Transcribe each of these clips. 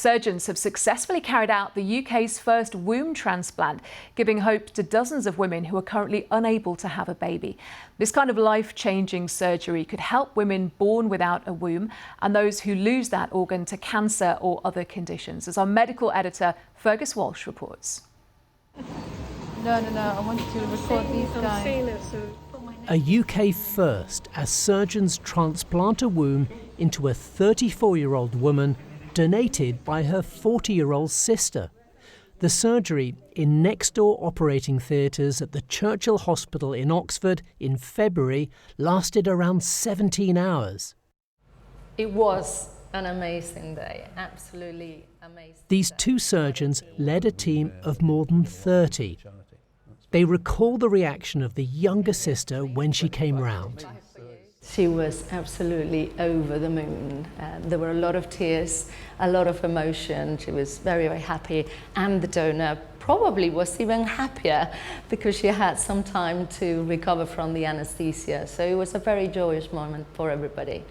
Surgeons have successfully carried out the UK's first womb transplant, giving hope to dozens of women who are currently unable to have a baby. This kind of life-changing surgery could help women born without a womb and those who lose that organ to cancer or other conditions, as our medical editor Fergus Walsh reports. No, I want you to record these guys. A UK first as surgeons transplant a womb into a 34-year-old woman donated by her 40-year-old sister. The surgery in next-door operating theatres at the Churchill Hospital in Oxford in February lasted around 17 hours. It was an amazing day, absolutely amazing. These two surgeons led a team of more than 30. They recall the reaction of the younger sister when she came round. She was absolutely over the moon. There were a lot of tears, a lot of emotion. She was very, very happy. And the donor probably was even happier because she had some time to recover from the anesthesia. So it was a very joyous moment for everybody.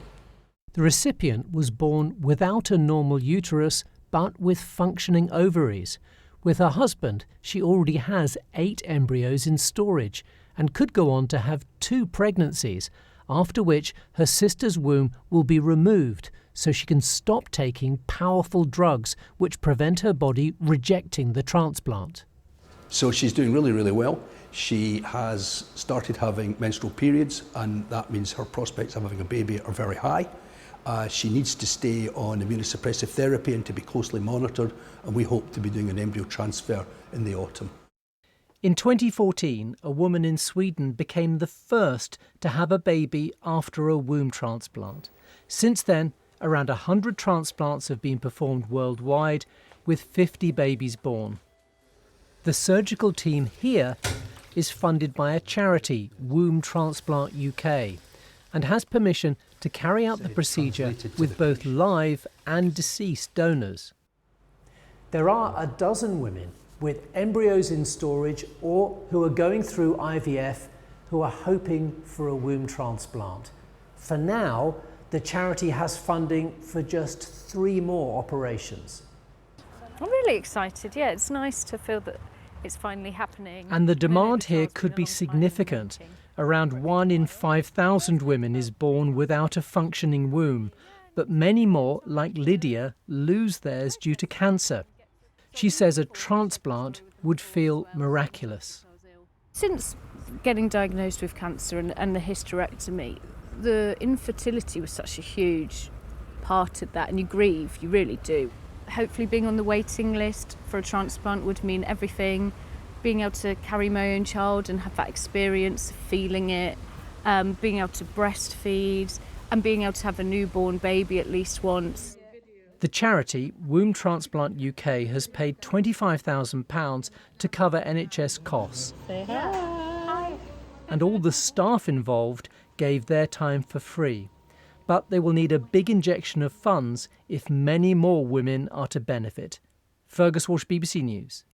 The recipient was born without a normal uterus, but with functioning ovaries. With her husband, she already has 8 embryos in storage and could go on to have 2 pregnancies, after which her sister's womb will be removed so she can stop taking powerful drugs which prevent her body rejecting the transplant. So she's doing really, really well. She has started having menstrual periods, and that means her prospects of having a baby are very high. She needs to stay on immunosuppressive therapy and to be closely monitored, and we hope to be doing an embryo transfer in the autumn. In 2014, a woman in Sweden became the first to have a baby after a womb transplant. Since then, around 100 transplants have been performed worldwide, with 50 babies born. The surgical team here is funded by a charity, Womb Transplant UK, and has permission to carry out the procedure with both live and deceased donors. There are a dozen women with embryos in storage or who are going through IVF who are hoping for a womb transplant. For now, the charity has funding for just 3 more operations. I'm really excited, yeah, it's nice to feel that it's finally happening. And the demand here could be significant. Around 1 in 5,000 women is born without a functioning womb, but many more, like Lydia, lose theirs due to cancer. She says a transplant would feel miraculous. Since getting diagnosed with cancer and the hysterectomy, the infertility was such a huge part of that, and you grieve, you really do. Hopefully being on the waiting list for a transplant would mean everything. Being able to carry my own child and have that experience of feeling it, being able to breastfeed and being able to have a newborn baby at least once. The charity, Womb Transplant UK, has paid £25,000 to cover NHS costs. Say hi. And all the staff involved gave their time for free. But they will need a big injection of funds if many more women are to benefit. Fergus Walsh, BBC News.